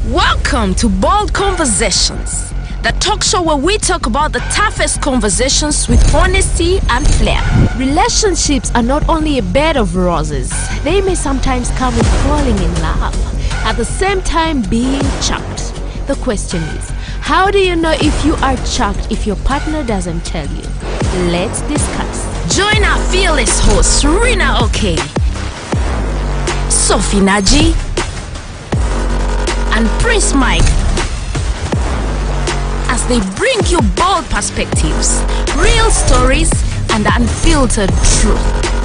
Welcome to Bold Conversations, the talk show where we talk about the toughest conversations with honesty and flair. Relationships are not only a bed of roses, they may sometimes come with falling in love, at the same time being chucked. The question is, how do you know if you are chucked if your partner doesn't tell you? Let's discuss. Join our fearless hosts, Rina OK, Sophie Naji, and Prince Mike, as they bring you bold perspectives, real stories, and unfiltered truth.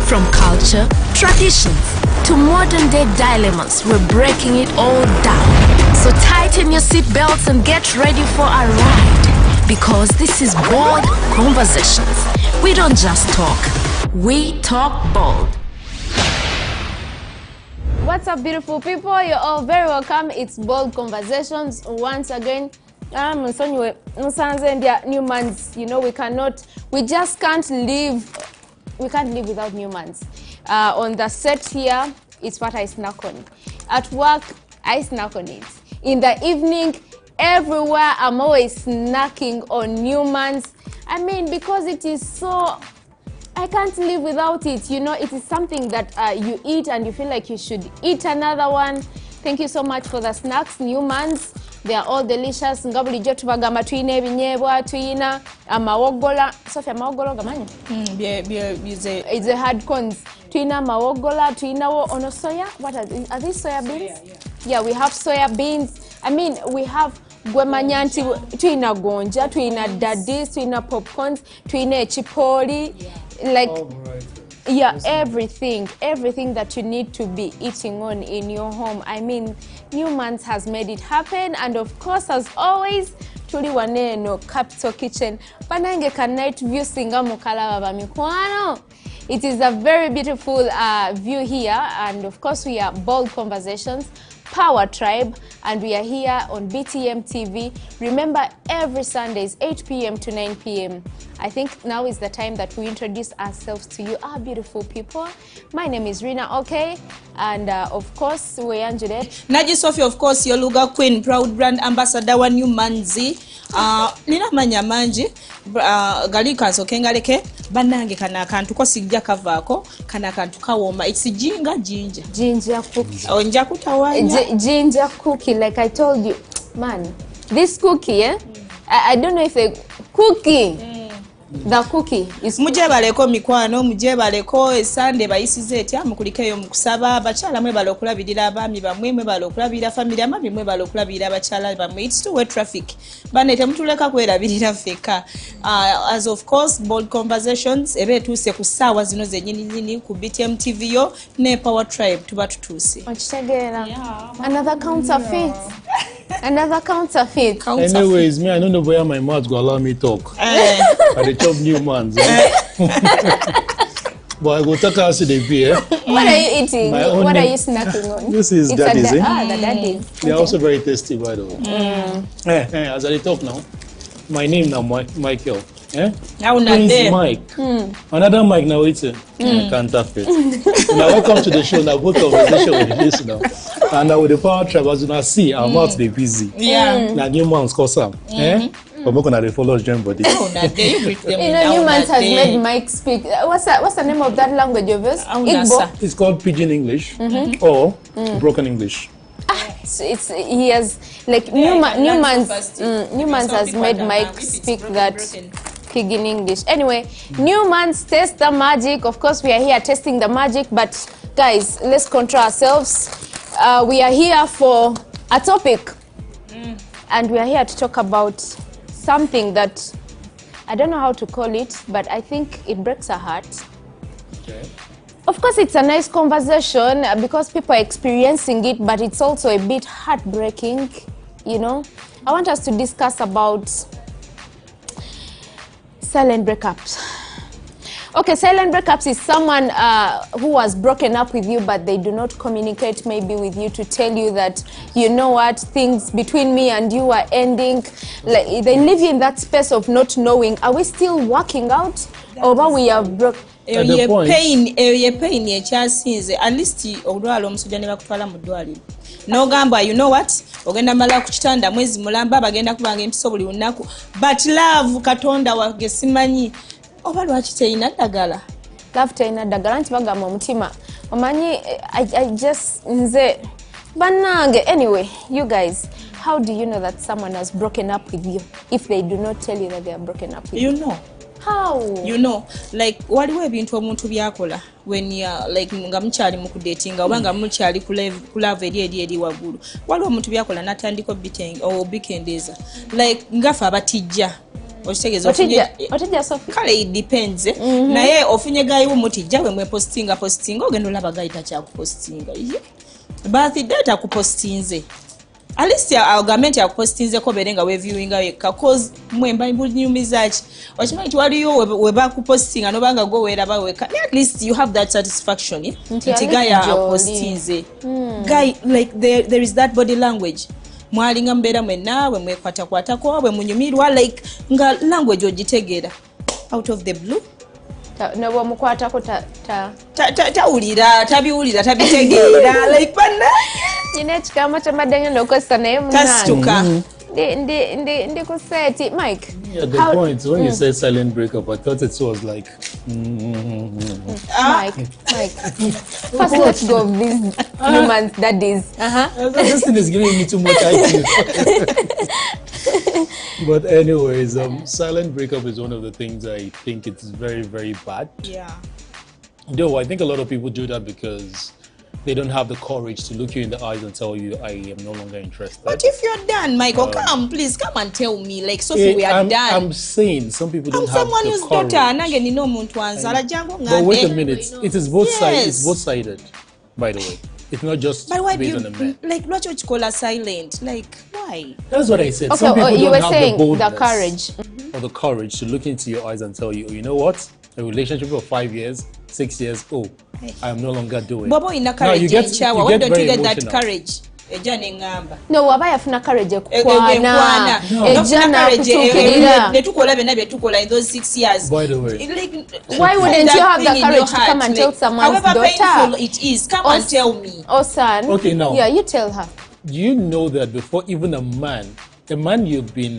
From culture, traditions, to modern day dilemmas, we're breaking it all down. So tighten your seatbelts and get ready for a ride, because this is Bold Conversations. We don't just talk, we talk bold. What's up, beautiful people? You're all very welcome. It's Bold Conversations once again. Newmans, you know, we just can't live without Newmans. On the set here, it's what I snack on. At work, I snack on it. In the evening, everywhere, I'm always snacking on Newmans. I mean, because it is so, I can't live without it. You know, it is something that you eat and you feel like you should eat another one. Thank you so much for the snacks, Newmans. They are all delicious. Ngabulijjo tubagamba tuyina ebinyebwa, tuyina amawogola. Sophia, amawogola gamanyi? It's a hard corns. Tuyina amawogola, tuyina wo ono soya. What are these soya beans? Yeah, we have soya beans. I mean, we have gwemanyanti, tuyina gonja, tuyina daddies, tuyina popcorns, tuyina chipoli. Like, yeah, everything that you need to be eating on in your home. I mean, Newmans has made it happen, and of course, as always, tuli waneno Capital Kitchen. Panange ka night view singa mukala baba mikwano. It is a very beautiful view here, and of course, we are Bold Conversations, Power Tribe, and we are here on BTM TV. Remember, every Sundays, 8 p.m. to 9 p.m. I think now is the time that we introduce ourselves to you, our beautiful people. My name is Rina OK, and of course, we're Angela. Naji Sophie, of course, your Luga Queen, proud brand ambassador wa Newmanzi. Nina manya manji, gali kanso kengaleke, banange kana kantu ko sijja kavaako, kana kantu kawoma. It's ginger. Ginger cookie. Onja kutawanya. Ginger cookie, like I told you. Man, this cookie, I don't know if a cookie. The cookie is mujebaleko mikwano mujebaleko Sunday bayisize etya mukulikeyo mukusaba abachala mwe balokulabirira abami bamwe mwe balokulabirira family amami mwe balokulabirira abachala bamwe. It's two way traffic banete mutuleka kwerabirira feka. As of course, Bold Conversations ebe tuse ku sawa zino zenyini ku BTM TV yo ne Power Tribe tuba tutuse ochitegera. Another counterfeit. Another counterfeit. Anyways, me, I don't know where my mouth will allow me talk. But they chop Newmans. But I go take us to the beer. What are you eating? What are you snacking on? This is daddies. The daddies. They're also very tasty, by the way. As I talk now, my name now, Michael. Prince Mike. Another Mike now, it's a counterfeit. Now, welcome to the show. Now, good conversation with this now. And now with the Power Tribe, as you can see, our mouths they busy. Yeah. Now, Newmans cause some. But we're gonna follow join body. Newmans has made Mike speak. What's the name of that language of yours? Igbo? It's called Pidgin English or Broken English. He has like Newmans has made Mike speak that Pidgin English. Anyway, Newmans test the magic. Of course, we are here testing the magic, but guys, let's control ourselves. We are here for a topic, and we are here to talk about something that I don't know how to call it, but I think it breaks our heart. Okay. Of course, it's a nice conversation because people are experiencing it, but it's also a bit heartbreaking, you know. I want us to discuss about silent breakups. Okay, silent breakups is someone who has broken up with you, but they do not communicate maybe with you to tell you that, you know what, things between me and you are ending. Like, they leave you in that space of not knowing, are we still working out or we have broke? Ye pain ekyasinze at least olwala omusujja ne bakutwala mu ddwaliro n'ogamba you know what ogenda mala ku kitanda mwezi mulamba bagenda kubanga empiso buli lunaku but love katonda wage simanyi oba lwaki teyina ddagala Love teyina ddagala nti bagamba omutima omanyi I just nze bannange. Anyway, you guys, how do you know that someone has broken up with you if they do not tell you that they are broken up with you? You know. How? You know, like waliwo ebintu omuntu byakola when you like nga mukyali mu kudatinga oba nga mukyali ku love eri waggulu waliwo omuntu byakola natandika obikendeeza like ngafa abatijja okitegeeza otijja Sophie kale it depends naye ofunye gayiwo mutijja we mwepostinga ogenda olaba gayita kyakupostinga birthday takupostinze at least agambe nti akupostinzeko bere nga weviewinga yekka cause mwemba bunyumiza ki okimanyi nti waliyo we bakupostinga nobanga gwe weeraba weka at least you have that satisfaction nti gaya apostinze guy like there is that body language mwalinga mbeera mwenna we mwekwatakwatako we munyumirwa like nga language ogitegeera out of the blue nabo mukwatako tawulira tabiwulira tabitegeera like banna nyine ekikama kyambadde ngenda okozesa naye tasituka ndi ku seti Mike. Yeah, the point when you say silent breakup, I thought it was like. Mike. First, let's go of these humans. That is. This thing is giving me too much IQ. But anyways, silent breakup is one of the things I think it's very, very bad. Yeah. Though I think a lot of people do that because they don't have the courage to look you in the eyes and tell you, I am no longer interested. But if you're done, Michael, please come and tell me. Like, Sophie, we are done. I'm saying some people don't have someone the who's courage. But wait a minute. It is both sides. It's both-sided, by the way. It's not just based on a man. Like, what you call a silent? Like, why? That's what I said. Okay, some people you don't were have saying the boldness the courage. or the courage to look into your eyes and tell you, you know what? A relationship of 5 years, 6 years, I am no longer doing. Bobo ina courage you get why don't you get emotional. that courage? Ejane ngamba. No, waba yafuna courage kukwana. Ejana kutukirira. Netukola bena byetukola in those 6 years. By the way. Why wouldn't you have the courage to come and tell someone's however daughter? Painful it is, come and tell me. Oh, son. Okay, now. Yeah, you tell her. Do you know that before even a man you've been,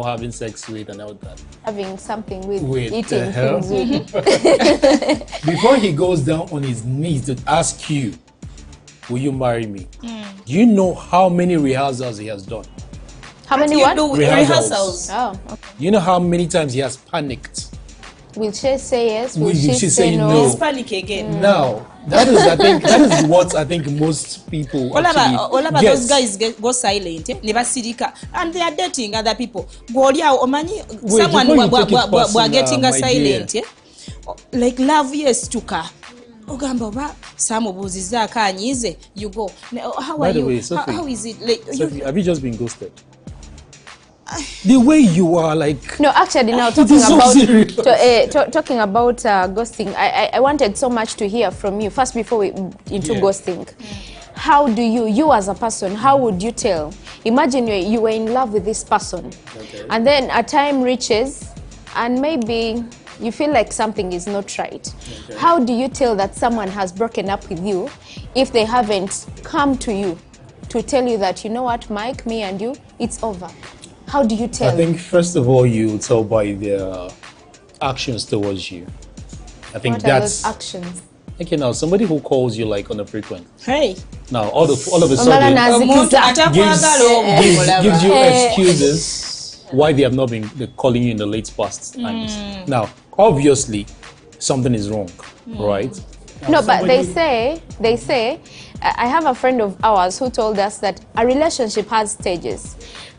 having sex with and all that, having something with the eating hell? things with. Before he goes down on his knees to ask you, will you marry me? Do you know how many rehearsals he has done? How many what? Rehearsals. Oh, okay. You know how many times he has panicked? Will she say yes? Will she say no? He's panic again. Now, that is what I think most people all about yes. Those guys go silent, never sirika, and they are dating other people. Omanyi someone who getting a silent, like love yes tuka. Ogamba ba samubuziza akanyize you go. How are you? By the way, Sophie, how is it like Sophie, have you just been ghosted? The way you are like. No, actually, now talking about ghosting, I wanted so much to hear from you first before we into ghosting. How do you as a person, how would you tell? Imagine you were in love with this person, and then a time reaches, and maybe you feel like something is not right. How do you tell that someone has broken up with you if they haven't come to you to tell you that, you know what, Mike, me and you, it's over? How do you tell? I think first of all you tell by their actions towards you. I think what that's are those actions. Okay, now somebody who calls you like on a frequent. Hey. Now all of a sudden gives you excuses why they have not been calling you in the late past times. Now, obviously, something is wrong, right? No, but they say, I have a friend of ours who told us that a relationship has stages.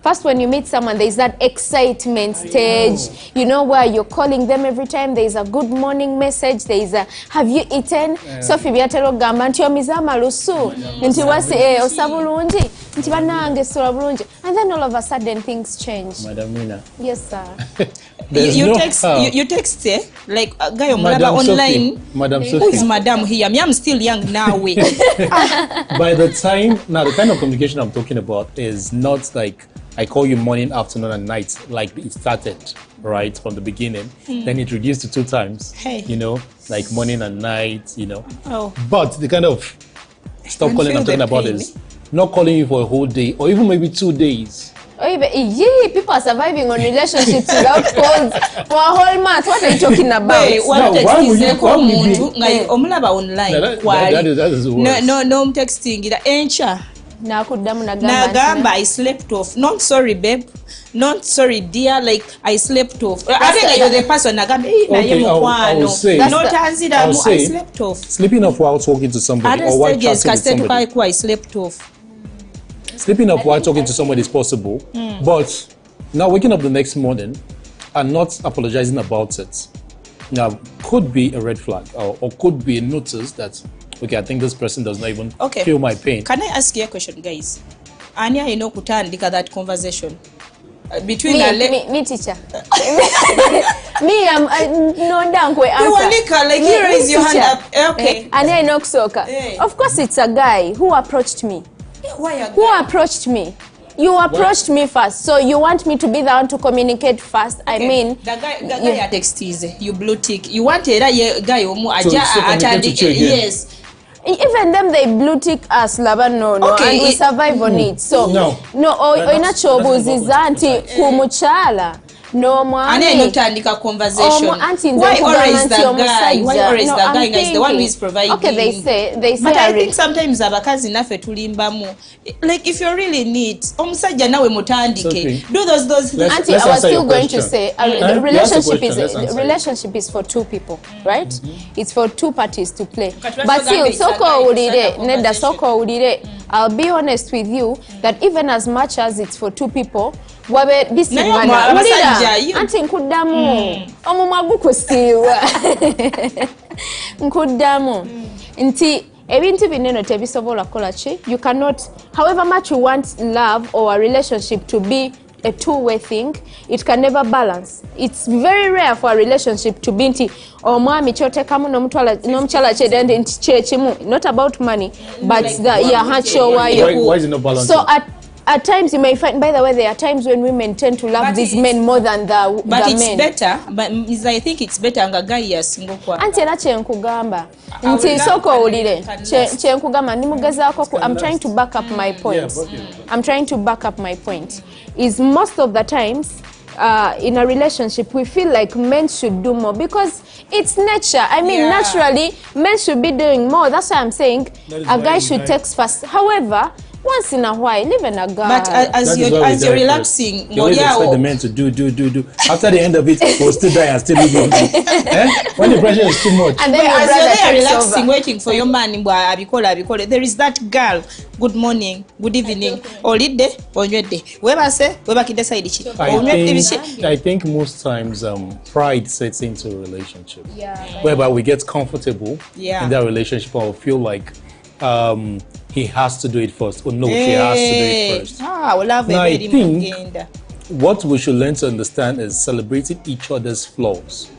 first when you meet someone, there's that excitement stage, you know, where you're calling them every time. There's a good morning message. There's a, have you eaten? Sophie biatero gamba nti omizama lusu nti wasi osabulungi nti banange sura bulungi, and then all of a sudden things change. Madam Mina. Yes, sir. You text like a guy omulaba online. Madam Sophie. Who is Madam here? I'm still young now. By the time, now the kind of communication I'm talking about is not like I call you morning, afternoon, and night like it started, right, from the beginning. Then it reduced to 2 times, you know, like morning and night, you know. But the kind of stop calling I'm talking about is not calling you for a whole day or even maybe 2 days. People are surviving on relationships without calls for a whole month. What are you talking about? Why would you call me? Omulaba online. That is worse. No texting. Encha. Nagamba, I slept off. Not sorry, babe. Not sorry, dear. Like I slept off. I think you're the person. Okay, I will say. I slept off. Sleeping off while talking to somebody or while chatting with somebody. I slept off. Sleeping up while talking to somebody is possible, but now waking up the next morning and not apologizing about it, now could be a red flag or could be a notice that, okay, I think this person does not even feel my pain. Can I ask you a question, guys? Anya, you know, kutandika that conversation between me teacher. Me, I'm no down. Like you raise your hand up. Okay. Anya, no soka. Of course, it's a guy who approached me. Who approached me? You approached me first, so you want me to be the one to communicate first. I mean, the guy text is you blue tick. You want a guy yes. Even them they blue tick us, no, and we survive on it. So no, ina chobuziza anti kumuchala. No man. Anotandika conversation. Why always the guy? Why always the guy is the one who is providing? Okay, they say. But I think sometimes abakazi nafe tulimbamu. Like if you really need, omusajja nawe mutandike. Do those things. Auntie, I was still going to say, relationship is for 2 people, right? It's for 2 parties to play. But still, I'll be honest with you that even as much as it's for 2 people, anti nkudamu omumwagu kusiwa nkudamu nti ebintu binene tebisobola kola chi. You cannot, however much you want love or a relationship to be a two-way thing, it can never balance. It's very rare for a relationship to be nti omwami kyotekamu n'omukyala kyedende nti kyekimu, not about money but why is it not balanced? So at times you may find, by the way, there are times when women tend to love these men more than the men. Better, but I think it's better nga guy yasingo kwa. Anti era kyenkugamba nti soko owulire kyenkugamba ndimugezaako I'm trying to back up my point. I'm trying to back up my point. Is most of the times in a relationship we feel like men should do more because it's nature. I mean, naturally men should be doing more. That's why I'm saying a guy should text first. However, once in a while, even a guy. But as you're relaxing, you always expect the men to do. After the end of it, we'll still die and still live with you. When the pressure is too much. And then as you're there relaxing, waiting for your man, there is that girl. Good morning, good evening, holiday, onywedde. Webakidde side ki. I think most times pride sets into a relationship. Whereby we get comfortable in that relationship or feel like he has to do it first. Oh no, she has to do it first. Now, I think what we should learn to understand is celebrating each other's flaws.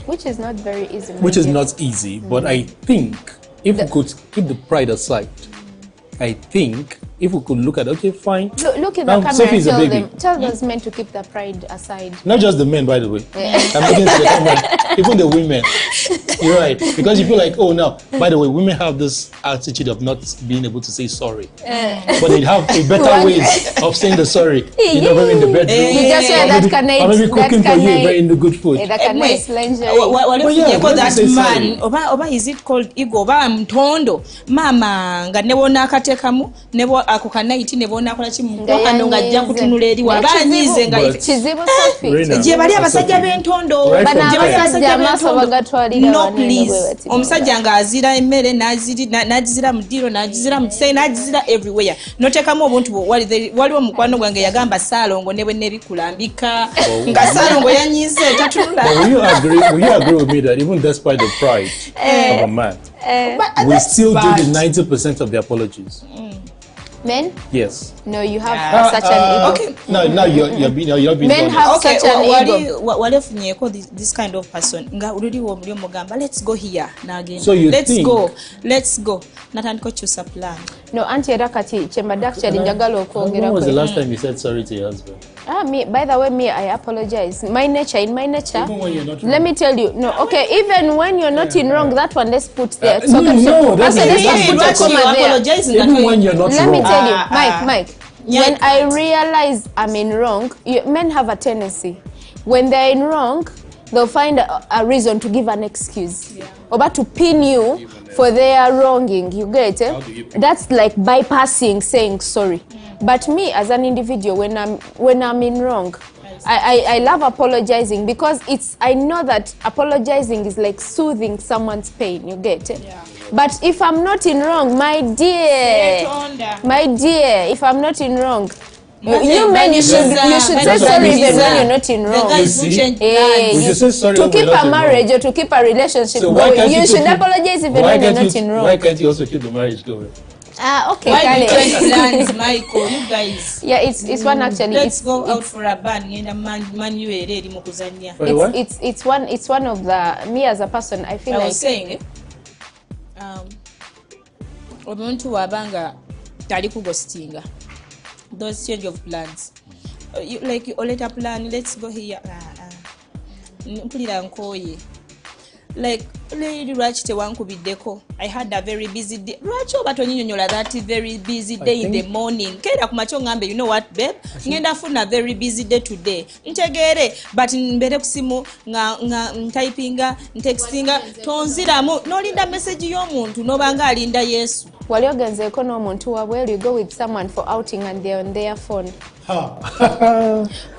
Which is not very easy. Which is not easy, but I think if we could keep the pride aside, I think if we could look at, okay, fine. Look at the camera and tell those men to keep the pride aside. Not just the men, by the way. I'm looking to the camera, even the women. You're right. Because you feel like, oh, no. By the way, women have this attitude of not being able to say sorry. But they have a better ways of saying the sorry. You know, in the bedroom. You just say that or maybe cooking for you, in the good food. That man, oba is it called ego? Oba mtondo. Mama, nga nebo nakatekamu, nebo akukanaiti nebo nakola chimukondo nga ajja kutunula eri wabanyize nga kizibu Sophie. Je bali abasajja b'entondo. Bana abasajja amaso bagatwalira. No please omusajja nga azira emmere n'agizira mu ddiro n'agizira mu kisenge n'agizira everywhere notekamu obuntu waliwo mukwano gwange yagamba Saalongo ne bwe nebikulambika nga Saalongo yanyize tatunula. Will you agree with me that even despite the pride of a man, we still do the 90% of the apologies? Men? Yes. No, you have such an ego. Okay. No, you're being Men have such an ego. Walefunyeko this kind of person. Nga uludi wo mlio mugamba, let's go here. Na again. So you let's think? Let's go. Natandiko chusa plan. No, Auntie Rakati, Chembadak Njagalo When was the last time you said sorry to your husband? By the way, I apologize. In my nature. Even when you're not wrong. Let me tell you. No, okay, even when you're not in wrong, that one, let's put there. No, that's apologizing. Even when you're not Let wrong. me tell you, Mike. When I realize I'm in wrong, men have a tendency. When they're in wrong, they'll find a reason to give an excuse. Or but to pin you for their wronging. You get it? That's like bypassing saying sorry. But me as an individual, when I'm in wrong, I love apologizing because I know that apologizing is like soothing someone's pain. You get it? Yeah. But if I'm not in wrong, my dear, if I'm not in wrong, you men, you should say sorry even when you're not in wrong. To keep a marriage or to keep a relationship going, you should apologize even when you're not in wrong. Why can't you also keep the marriage going? Okay. Why do you plans, Michael? You guys. Yeah, it's one actually. Let's go out for a ban. It's one of the me as a person. I feel I like was saying omuntu wabanga tali kugostinga those change of plans you oleta plan let's go here mpulira nkoye like lady lwaki tewankubiddeko I had a very busy day lwaki oba tonyinyola that very busy day in the morning kera kumacho ngambe you know what babe ngenda funa very busy day today ntegere but mbere kusimu nga typinga textinga tonziramu nolinda message y'omuntu nobanga alinda Yesu wali ogenzeeko n'omuntu wabwe you go with someone for outing and they're on their phone.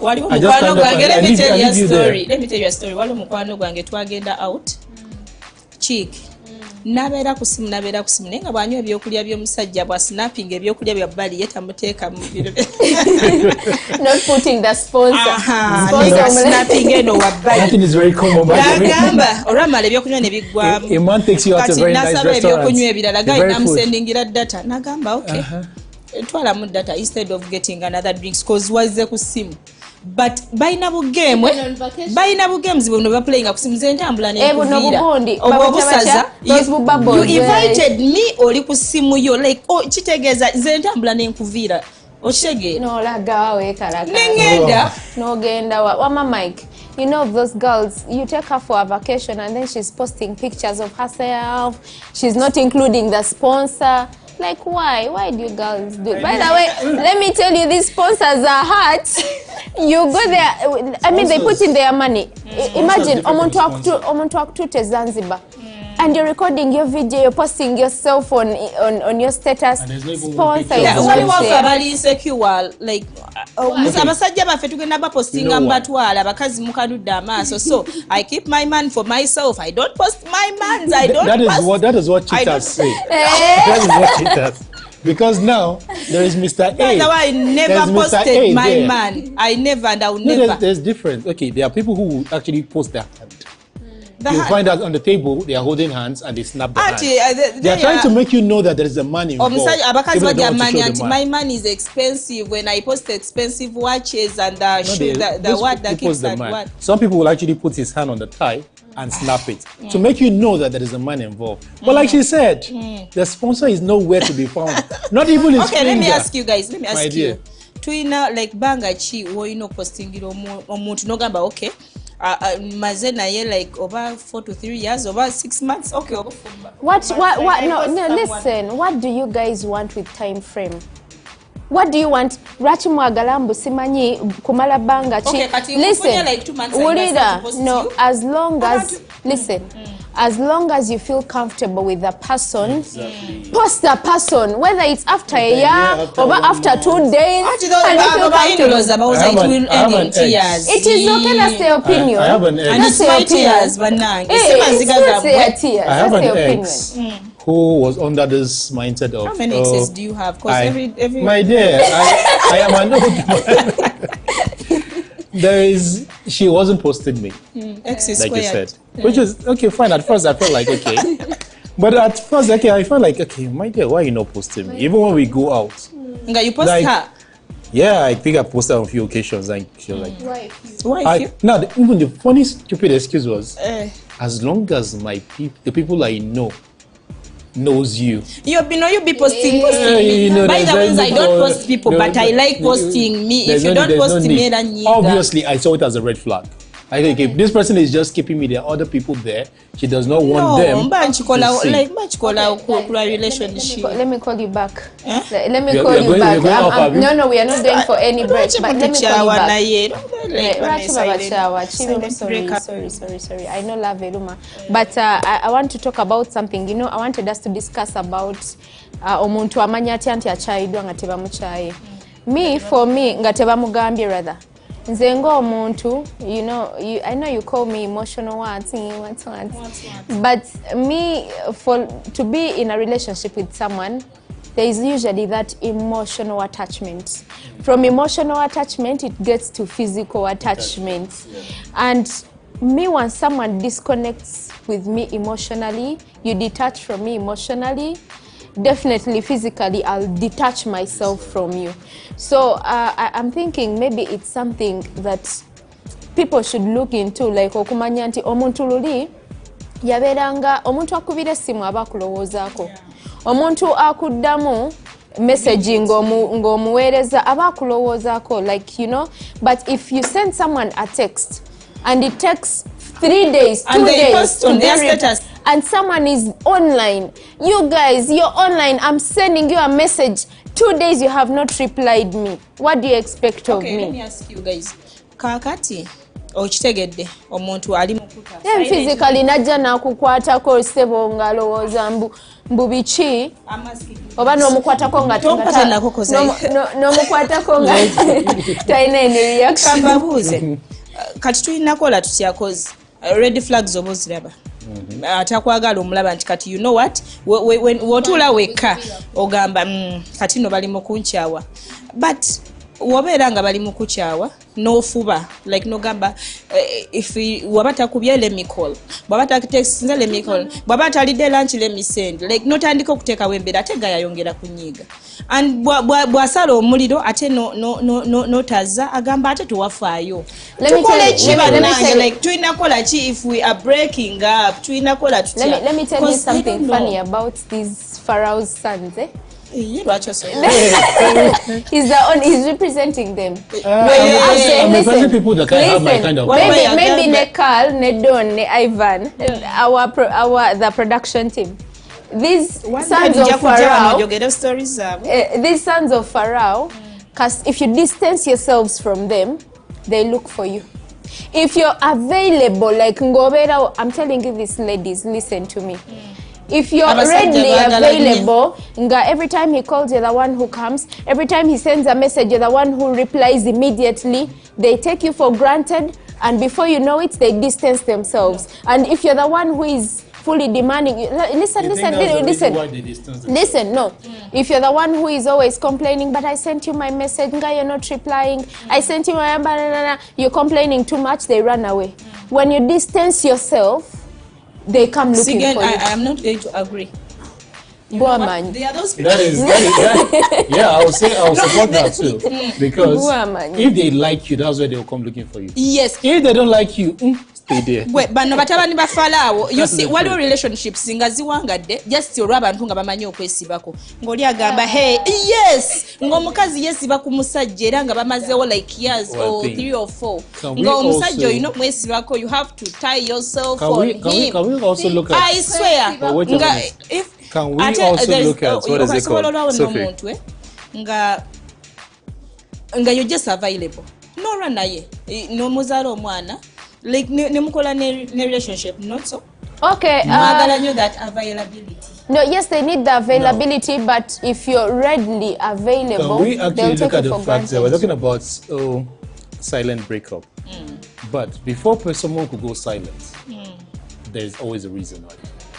Wali mukwano gwange let me tell you a story wali mukwano gwange twagenda out chick nabeera ku simu nenga bwanywa ebyokulya by'omusajja bwa snapping ebyokulya bya bali yetamuteeka mu biro not putting the sponsor snapping eno wa bali that is very common bagamba olwamala ebyokunywa ne biggwamu a man takes you out to a very nice restaurant ebyokunywa ebirala gayi namusendingira data nagamba okay twala mu data instead of getting another drinks cause wazze ku simu but baina bugames bono ba playing akusimuze ntambula ne kuvira obusaza you invited me oli ku simu yo like kitegeeza ze ntambula ne nkuvira okitege no laga wawe kalaka nengenda no genda wa Mike. You know those girls, you take her for a vacation and then she's posting pictures of herself. She's not including the sponsor. Like why? Why do you girls do it? By the way, let me tell you, these sponsors are hard. You go there, I mean, they put in their money. Imagine, omuntu akutute Zanzibar. And you're recording your video, you're posting yourself on your status. Sponsor is not there. Insecure, like abasajja baffe tugenda bapostinga mbatwala abakazi mukadudde amaaso so I keep my man for myself. I don't post my mans. I don't that is what cheaters say. That is what cheaters. Because now there is Mr. A. That's why I never posted my man. I never and I will never. There's difference. Okay, there are people who actually post their hand. You find out on the table they are holding hands and they snap their hands. They are trying to make you know that there is a man involved. My man is expensive. When I post expensive watches and the shoe, the kicks and what. Some people will actually put his hand on the thigh and snap it to make you know that there is a man involved. But like she said, the sponsor is nowhere to be found. Not even his finger. Let me ask you guys. Twina like banga chi woino postingira omuntu nogamba okay. Maze naye like over 4 to 3 years, over 6 months. Okay. No, listen. What do you guys want with time frame? What do you want? Rachi mwagalambu simanyi kumala banga chi. Okay, listen. Like 2 months. No, as long as Listen, as long as you feel comfortable with the person, post the person, whether it's after a year or after 2 days. It is okay, that's their opinion. I have an ex. And it's my tears, but it's their tears. I have That's an their ex who was under this mindset of. How many exes do you have? Because every my dear, I am an old. She wasn't posting me, X is like squared. you said, which is okay, fine. At first, I felt like okay, but at first, okay, I felt like okay, my dear, why are you not posting me? Even when we go out, You post like, her. yeah, I think I posted on a few occasions, and she was like, Why? even the funny, stupid excuse was, as long as the people I know knows you. You be posting me. By the way, I don't post people, but I like posting me. If you don't post me, then obviously I saw it as a red flag. I think if this person is just keeping me, there are other people there. She does not want them to see. Relationship. Let me call you back. Let me We are call you going- back. we are going off, No, we are not going for any break. But let me call you back. Sorry. I know love Eluma, but I want to talk about something. You know, I wanted us to discuss about omuntu amanya ati anti achaidwa nga teba muchaye. Me, for me, nga teba mugambye rather. Nze omuntu, you know, I know you call me emotional once, but me, to be in a relationship with someone, there is usually that emotional attachment. From emotional attachment, it gets to physical attachment. And me, when someone disconnects with me emotionally, you detach from me emotionally, definitely physically I'll detach myself from you. So I'm thinking maybe it's something that people should look into, like okumanya nti omuntu luli yaberanga omuntu akubira essimu aba akulowoozaako, omuntu akuddamu messaging ng'omuweereza aba akulowoozaako, like, you know. But if you send someone a text and it takes 3 days, 2 days on their status, and someone is online, you guys, you're online, I'm sending you a message, 2 days you have not replied me, what do you expect of me? Let me ask you guys, kakati okitegedde omuntu ali mukuta physically najja nakukwatako sebo ngalowooza mbu biki oba n'omukwatako nga n'omukwatako nga talina any reaction. Kambabuuze kati tulinakola tutyakoze red flags oba oziraba atakwagala omulaba nti kati you know what wotula wekka ogamba kati no bali mu kunkyawa, but wobeera nga bali mu kukyawa n'ofuba like nogamba if waba takubye let me call, bwaba tatext let me call, bwaba talidde lunch let me send, like notandika okuteekawo embeera ate ga yayongera kunyiiga, and bwasala omuliro ate notaza agamba ate tuwafaayo. Like tulinakola ki if we are breaking up, tulinakola tutya? Let me tell you something funny about these Pharaoh's sons, eh? He's representing them. I'm representing people that can't have my kind of. Maybe Nekal, Nedon, Ne Ivan, the production team. These sons of Pharaoh. These sons of Pharaoh, because if you distance yourselves from them, they look for you. If you're available, like Ngobera, I'm telling you this, ladies, listen to me. If you're readily available, every time he calls, you're the one who comes. Every time he sends a message, you're the one who replies immediately. They take you for granted, and before you know it, they distance themselves. And if you're the one who is fully demanding, listen. No. If you're the one who is always complaining, but I sent you my message, you're not replying. I sent you my you're complaining too much, they run away. When you distance yourself, they come looking for you. I am not going to agree. There are those people. Yeah, I'll support that too. Because if they like you, that's why they'll come looking for you. Yes. If they don't like you, stay there. Bano batabani ba Farao, you see, waliwo relationships nga ziwangadde just olwa abantu nga bamanyi okwesibako. Ng'oli agamba, hey, yes, ng'omukazi yesiba ku musajja era nga bamazeewo like years or 3 or 4. Ng'omusajja olina okumwesibako, you have to tie yourself on him. Can we also look at? I swear. Can we also look at what is it called? Sophie. Nga you're just available. No run naye. No muzaala omwana. like nemukola ne relationship not so Okay. mwagala nyo that availability. No, yes, they need the availability, but if you're readily available, we actually they'll look take at it the for fact that granted. we're talking about silent breakup. But before someone could go silent, there's always a reason.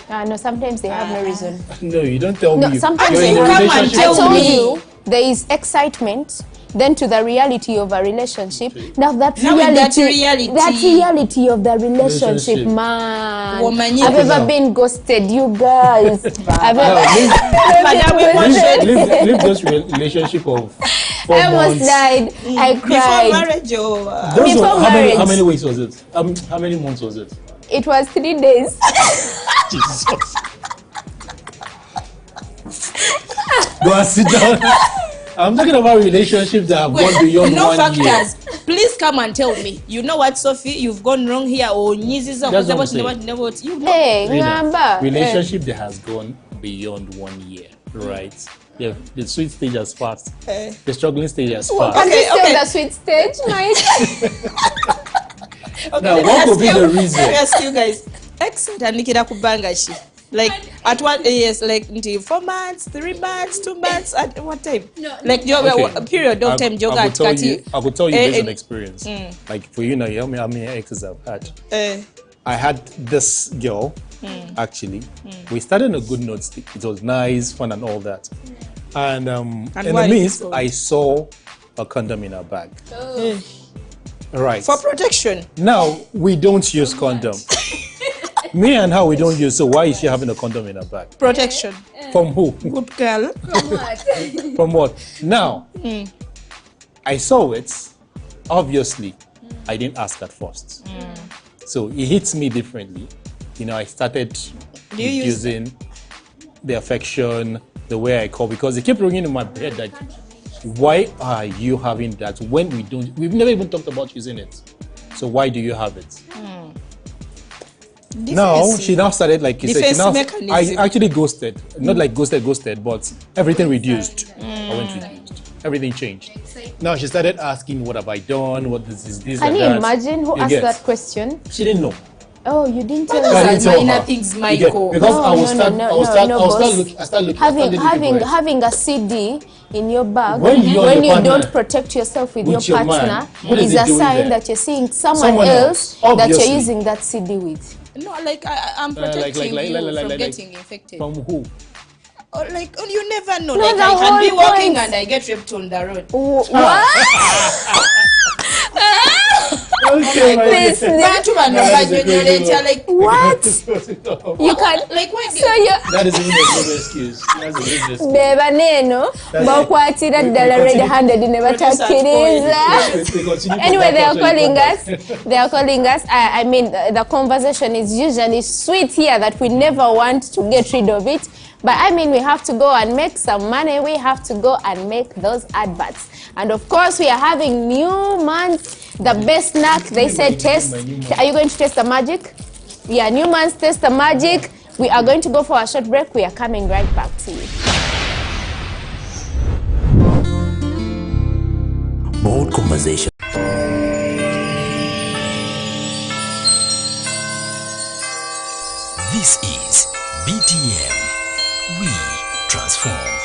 No, sometimes they have no reason. No, you don't tell No, me. sometimes You're they in a have. relationship. I told me. you there is excitement, then to the reality of a relationship. Now that Now with that reality of the relationship, Relationship. man. Woman, I've you ever know. been ghosted, you guys. I've No, ever leave those relationship of 4 I almost months. died. I before cried. marriage or Those Before were, how marriage. many weeks was it? How many months was it? It was 3 days. Jesus. Go and sit down. I'm talking about relationships that have gone beyond no 1 factors. year. Please come and tell me. You know what, Sophie? You've gone wrong here. Or nyiziza That's what I'm you know. Hey, Rina, ngamba. relationship that has gone beyond 1 year, right? Yeah, the sweet stage has passed. The struggling stage has Can passed. you stay okay. on the sweet stage, Mike? Now, what could be the reason? Let me ask you guys. Ex tandikira kubanga shi. Like at what yes, like until 4 months, 3 months, 2 months, at what time? No, like Okay. a period of time joga I could tell you based on eh, experience. Like for you now, you tell me how many exes I've had. eh, I had this girl, actually. We started on a good note. It was nice, fun, and all that. And in the what is midst, it called? I saw a condom in her bag. Right. for protection. Now, we don't use condom. Me and her, we don't use. So why is she having a condom in her bag? Protection. From who? Good girl. From what? Now, I saw it. Obviously, I didn't ask at first. So it hits me differently. You know, I started you use using the affection, the way I call, because it kept ringing in my head that why are you having that when we've never even talked about using it. So why do you have it? Now Defense. she now started, like you said, Defense mechanism. I actually ghosted. Not like ghosted, but everything reduced. I went reduced. Everything changed. Now she started asking, what have I done? What is this Can and you that? imagine who You asked get? that question? She didn't know. Oh, you didn't tell Those us. I are didn't tell minor her. things, You get? Michael. Because I was boss. start looking. Having a CD in your bag When you're your you partner, don't protect yourself with with your your man, partner what is is it a doing sign there? that you're seeing someone Someone else else, that obviously. you're using that CD with. No, like I'm protecting you from getting infected. From who? Or like you never know. No, Like the I can be whole walking point- and I get raped on the road. What? Okay, my This dear. Bantu bano That is a great banyonyoleeta, like What? You can. like when So you. That is a good excuse. That's a good excuse. Beba neeno bakwatira ddala red handed ne batakkiriza. We continue to Anyway, back they are up to the calling podcast. us. They are calling us. I mean, the conversation is usually sweet here that we never want to get rid of it. But I mean, we have to go and make some money. We have to go and make those adverts. And of course, we are having new months. The best snack, they said, taste. Are you going to taste the magic? Yeah, new months, taste the magic. We are going to go for a short break. We are coming right back to you. Bold conversation. This is BTM. We transform.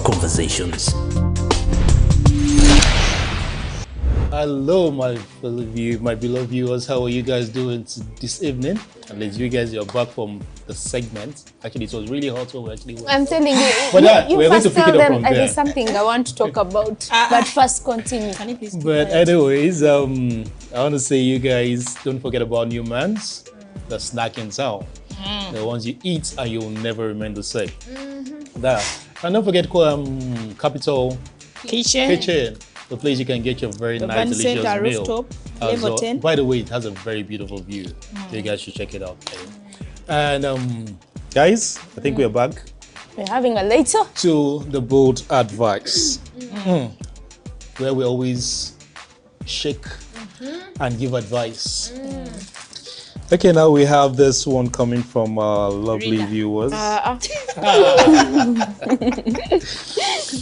Bold Conversations. Hello, my beloved viewers. How are you guys doing this evening? Unless you guys are back from the segment. Actually, it was really hot when we actually went. I'm telling you, But you we're going first to pick tell it up them from there. there's something I want to talk about. But first continue. Can you please keep But quiet? anyways, I want to say you guys don't forget about Newman's, the snack in town. The ones you eat and you'll never remain the same. That. And don't forget Capital Kitchen, the place you can get your very The nice, Van delicious Center meal. rooftop, As level well. 10. By the way, it has a very beautiful view. So you guys should check it out. And guys, I think we're back We're having a later. to the bold advice, where we always shake and give advice. Okay, now we have this one coming from our lovely Rita. viewers.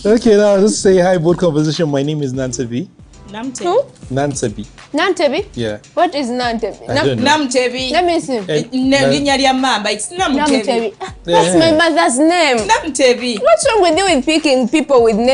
Okay, now let's say hi, bold conversation. My name is Nantebi. Namtebi. Who? Nantebi. Nantebi? Yeah. What is Nantebi? I don't know. Namtebi. Let me see. Linnya lya Mamba. It's Namtebi. Namtebi. That's my mother's name. Namtebi. What's wrong with you with picking people with names?